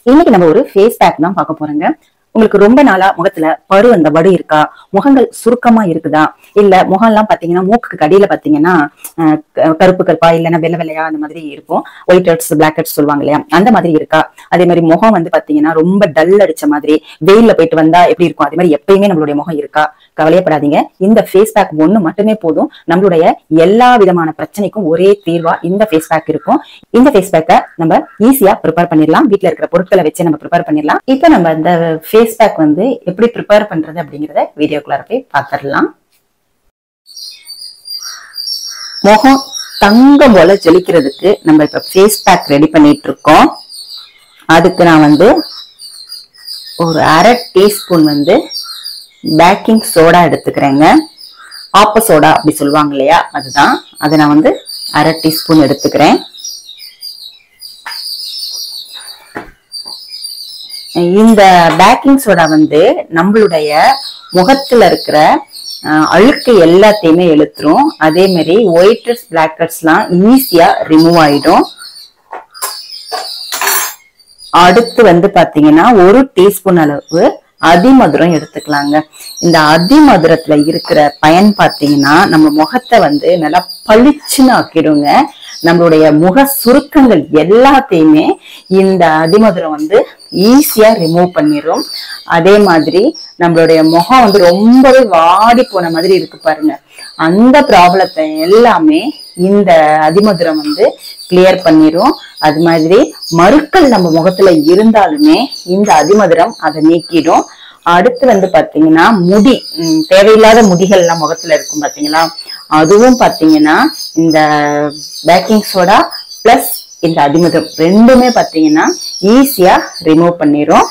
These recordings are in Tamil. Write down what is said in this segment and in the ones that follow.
இன்னைக்கு நம்ம ஒரு ஃபேஸ் பேக் தான் பார்க்க போறோங்க. உங்களுக்கு ரொம்ப நாளா முகத்துல பரு அந்த வடு இருக்கா, முகங்கள் சுருக்கமா இருக்குதா, இல்ல முகம் எல்லாம் பாத்தீங்கன்னா மூக்குக்கு கடியில பாத்தீங்கன்னா கருப்பு கருப்பா இல்லைன்னா வெள்ளை வெள்ளையா அந்த மாதிரி இருக்கும், ஒயிட் ஹெட்ஸ் பிளாக் ஹெட்ஸ் சொல்லுவாங்க இல்லையா, அந்த மாதிரி இருக்கா? அதே மாதிரி முகம் வந்து பாத்தீங்கன்னா ரொம்ப டல் அடிச்ச மாதிரி வெயில்ல போயிட்டு வந்தா எப்படி இருக்கும், அதே மாதிரி எப்பயுமே நம்மளுடைய முகம் இருக்கா? கவலையப்படாதீங்க, இந்த ஃபேஸ் பேக் ஒண்ணு மட்டுமே போதும். நம்மளுடைய எல்லா விதமான பிரச்சனைக்கும் ஒரே தீர்வா இந்த ஃபேஸ் பேக் இருக்கும். இந்த ஃபேஸ் பேக்கை நம்ம ஈஸியா ப்ரிப்பேர் பண்ணிடலாம். வீட்டுல இருக்கிற பொருட்களை வச்சு நம்ம ப்ரிப்பேர் பண்ணிடலாம். இப்ப நம்ம இந்த ஃபேஸ் பேக் வந்து எப்படி ப்ரிப்பேர் பண்றது அப்படிங்கறத வீடியோக்குள்ளார போய் பார்த்துடலாம். முகம் தங்கம் போல ஜொலிக்கிறதுக்கு நம்ம இப்ப ஃபேஸ் பேக் ரெடி பண்ணிட்டு இருக்கோம். அதுக்கு நான் வந்து ஒரு அரை டீஸ்பூன் வந்து பேக்கிங் சோடா எடுத்துக்கிறேங்க. ஆப்ப சோடா அப்படி சொல்லுவாங்க இல்லையா, அதுதான். அதை நான் வந்து அரை டீஸ்பூன் எடுத்துக்கிறேன். இந்த பேக்கிங் சோடா வந்து நம்மளுடைய முகத்துல இருக்கிற அழுக்கு எல்லாத்தையுமே இழுத்துரும். அதே மாதிரி ஒயிட் ஹெட்ஸ் பிளாக் ஹெட்ஸ் எல்லாம் ஈஸியா ரிமூவ் ஆயிடும். அடுத்து வந்து பாத்தீங்கன்னா ஒரு டீஸ்பூன் அளவு அதிமதுரம் எடுத்துக்கலாங்க. இந்த அதிமதுரத்துல இருக்கிற பயன் பாத்தீங்கன்னா நம்ம முகத்தை வந்து நல்லா பளிச்சுன்னு ஆக்கிடுங்க. நம்மளுடைய முக சுருக்கங்கள் எல்லாத்தையுமே இந்த அதிமதுரம் வந்து ஈஸியா ரிமூவ் பண்ணிடும். அதே மாதிரி நம்மளுடைய முகம் வந்து ரொம்பவே வாடி போன மாதிரி இருக்கு பாருங்க, அந்த ப்ராப்ளத்தை எல்லாமே இந்த அதிமதுரம் வந்து கிளியர் பண்ணிடும். அது மாதிரி மருக்கள் நம்ம முகத்துல இருந்தாலுமே இந்த அதிமதுரம் அதை நீக்கிடும். அடுத்து வந்து பாத்தீங்கன்னா முடி, தேவையில்லாத முடிகள் எல்லாம் முகத்துல இருக்கும் பாத்தீங்களா, அதுவும் பாத்தீங்கன்னா இந்த பேக்கிங் சோடா பிளஸ் இந்த அதிமதுரம் ரெண்டுமே பாத்தீங்கன்னா ஈஸியா ரிமூவ் பண்ணிரும்.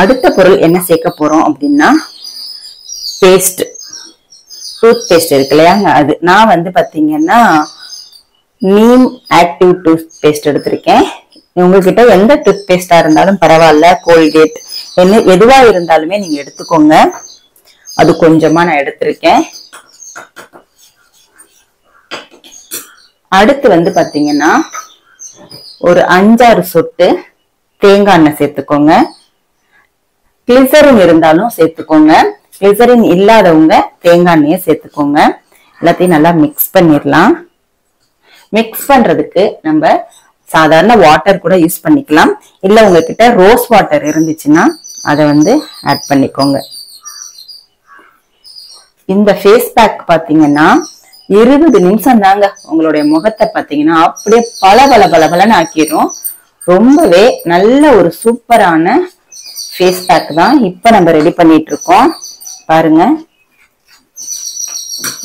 அடுத்த பொருள் என்ன சேர்க்க போறோம் அப்படின்னா பேஸ்ட், டூத் பேஸ்ட் இருக்கு இல்லையாங்க, அது நான் வந்து பாத்தீங்கன்னா நீம் ஆக்டிவ் டூத் பேஸ்ட் எடுத்திருக்கேன். உங்ககிட்ட எந்த டூத் பேஸ்டா இருந்தாலும் பரவாயில்ல, கோல்கேட் என்ன எதுவா இருந்தாலுமே நீங்க எடுத்துக்கோங்க. அது கொஞ்சமா நான் எடுத்திருக்கேன். அடுத்து வந்து பாத்தீங்கன்னா ஒரு 5-6 சொட்டு தேங்காய் எண்ணெய் சேர்த்துக்கோங்க. கிளிசரின் இருந்தாலும் சேர்த்துக்கோங்க, கிளிசரின் இல்லாதவங்க தேங்காய் எண்ணெயை சேர்த்துக்கோங்க. எல்லாத்தையும் நல்லா மிக்ஸ் பண்ணிடலாம். மிக்ஸ் பண்றதுக்கு நம்ம சாதாரண வாட்டர் கூட யூஸ் பண்ணிக்கலாம், இல்ல உங்ககிட்ட ரோஸ் வாட்டர் இருந்துச்சுன்னா அதை வந்து ஆட் பண்ணிக்கோங்க. இந்த ஃபேஸ் பேக் பாத்தீங்கன்னா 20 நிமிஷம் தாங்க உங்களுடைய முகத்தை பாத்தீங்கன்னா அப்படியே பளபளன்னு ஆக்கிரும். ரொம்பவே நல்ல ஒரு சூப்பரான ஃபேஸ் பேக் தான் இப்ப நம்ம ரெடி பண்ணிட்டு இருக்கோம். பாருங்க,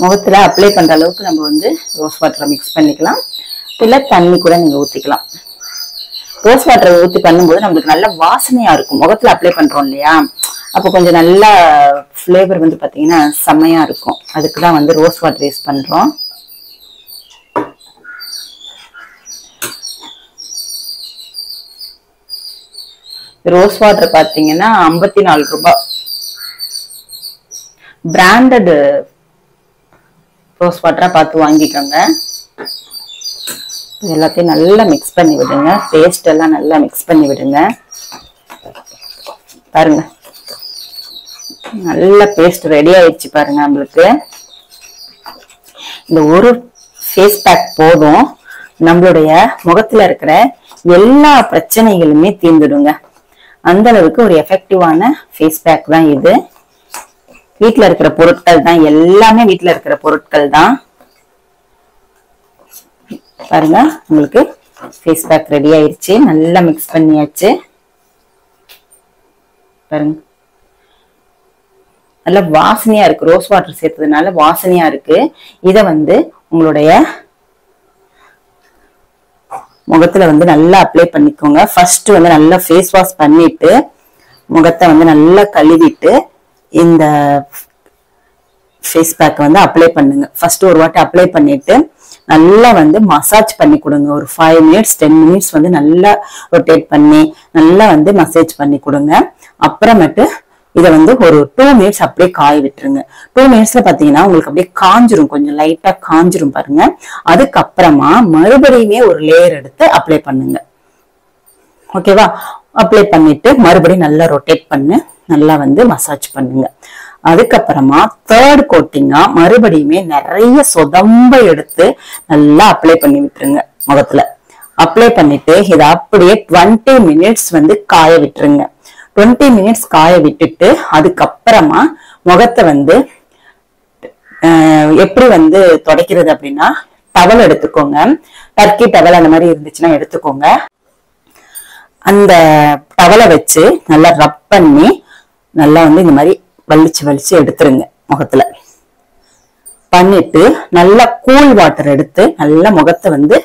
முகத்துல அப்ளை பண்ற அளவுக்கு நம்ம வந்து ரோஸ் வாட்டரை மிக்ஸ் பண்ணிக்கலாம், இல்ல தண்ணி கூட நீங்க ஊத்திக்கலாம். ரோஸ் வாட்டரை ஊத்தி பண்ணும்போது நம்மளுக்கு நல்ல வாசனையா இருக்கும். முகத்துல அப்ளை பண்றோம் இல்லையா, அப்போ கொஞ்சம் நல்ல ஃபிளேவர் வந்து பாத்தீங்கன்னா செம்மையா இருக்கும். அதுக்குதான் வந்து ரோஸ் வாட்டர் யூஸ் பண்றோம். ரோஸ் வாட்டர் பாத்தீங்கன்னா 54 ரூபாய். பிராண்டட் ரோஸ் வாட்டரா பார்த்து வாங்கிக்கோங்க. எல்லாத்தையும் நல்லா மிக்ஸ் பண்ணி விடுங்க. பேஸ்ட் எல்லாம் நல்லா மிக்ஸ் பண்ணி விடுங்க. பாருங்க, நல்ல பேஸ்ட் ரெடி ஆயிடுச்சு பாருங்க. நம்மளுக்கு இந்த ஒரு ஃபேஸ் பேக் போதும், நம்மளுடைய முகத்துல இருக்கிற எல்லா பிரச்சனைகளுமே தீர்ந்துடுங்க. அந்த அளவுக்கு ஒரு எஃபெக்டிவான ஃபேஸ் பேக் தான் இது. வீட்டுல இருக்கிற பொருட்கள் தான், எல்லாமே வீட்டுல இருக்கிற பொருட்கள் தான். பாருங்க, உங்களுக்கு ஃபேஸ் பேக் ரெடி ஆயிடுச்சு. நல்லா மிக்ஸ் பண்ணியாச்சு. பாருங்க, நல்ல வாசனையா இருக்கு. ரோஸ் வாட்டர் சேர்த்ததுனால வாசனையா இருக்கு. இத வந்து உங்களுடைய முகத்துல வந்து நல்லா அப்ளை பண்ணிக்கோங்க. ஃபர்ஸ்ட் வந்து நல்லா ஃபேஸ் வாஷ் பண்ணிட்டு முகத்தை வந்து நல்லா கழுவிட்டு இந்த ஃபேஸ் பேக் வந்து அப்ளை பண்ணுங்க. ஃபர்ஸ்ட் ஒரு வாட்டி அப்ளை பண்ணிட்டு நல்லா வந்து மசாஜ் பண்ணி கொடுங்க. ஒரு 5 மினிட்ஸ் 10 மினிட்ஸ் வந்து நல்லா ரொட்டேட் பண்ணி நல்லா வந்து மசாஜ் பண்ணி கொடுங்க. அப்புறமேட்டு இதை வந்து ஒரு 2 மினிட்ஸ் அப்படியே காய விட்டுருங்க. 2 மினிட்ஸ்ல பாத்தீங்கன்னா உங்களுக்கு அப்படியே காஞ்சிரும், கொஞ்சம் லைட்டா காஞ்சிரும் பாருங்க. அதுக்கப்புறமா மறுபடியுமே ஒரு லேயர் எடுத்து அப்ளை பண்ணுங்க. ஓகேவா? அப்ளை பண்ணிட்டு மறுபடியும் நல்லா ரொட்டேட் பண்ணு, நல்லா வந்து மசாஜ் பண்ணுங்க. அதுக்கப்புறமா தேர்ட் கோட்டிங்கா மறுபடியுமே நிறைய சொதம்ப எடுத்து நல்லா அப்ளை பண்ணி விட்டுருங்க முகத்துல. அப்ளை பண்ணிட்டு இதை அப்படியே 20 மினிட்ஸ் வந்து காய விட்டுருங்க. 20 மினிட்ஸ் காய விட்டுட்டு அதுக்கப்புறமா முகத்தை வந்து எப்படி வந்து துடைக்கிறது அப்படின்னா, டவல் எடுத்துக்கோங்க. டர்க்கி டவல் அந்த மாதிரி இருந்துச்சுன்னா எடுத்துக்கோங்க. அந்த டவலை வச்சு நல்லா ரப் பண்ணி நல்லா வந்து இந்த மாதிரி வலிச்சு வலிச்சு எடுத்துருங்க முகத்துல. பண்ணிட்டு நல்லா கூல் வாட்டர் எடுத்து நல்லா முகத்தை வந்து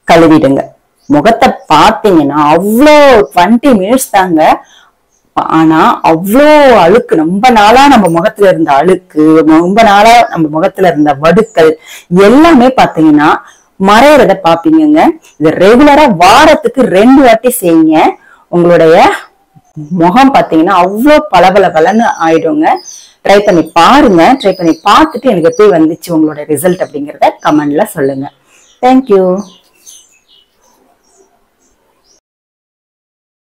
கழுவிடுங்க. முகத்தை பாத்தீங்கன்னா அவ்வளோ 20 மினிட்ஸ் தாங்க. ஆனா அவ்வளோ அழுக்கு, ரொம்ப நாளா நம்ம முகத்துல இருந்த அழுக்கு, ரொம்ப நாளா நம்ம முகத்துல இருந்த வடுக்கள் எல்லாமே பாத்தீங்கன்னா மறையறத பாப்பீங்க. இது ரெகுலரா வாரத்துக்கு 2 வாட்டி செய்யுங்க. உங்களுடைய முகம் பாத்தீங்கன்னா அவ்வளோ பளபளன்னு ஆயிடுங்க. ட்ரை பண்ணி பாருங்க. ட்ரை பண்ணி பார்த்துட்டு எனக்கு எப்படி வந்துச்சு உங்களோட ரிசல்ட் அப்படிங்கிறத கமெண்ட்ல சொல்லுங்க. தேங்க்யூ.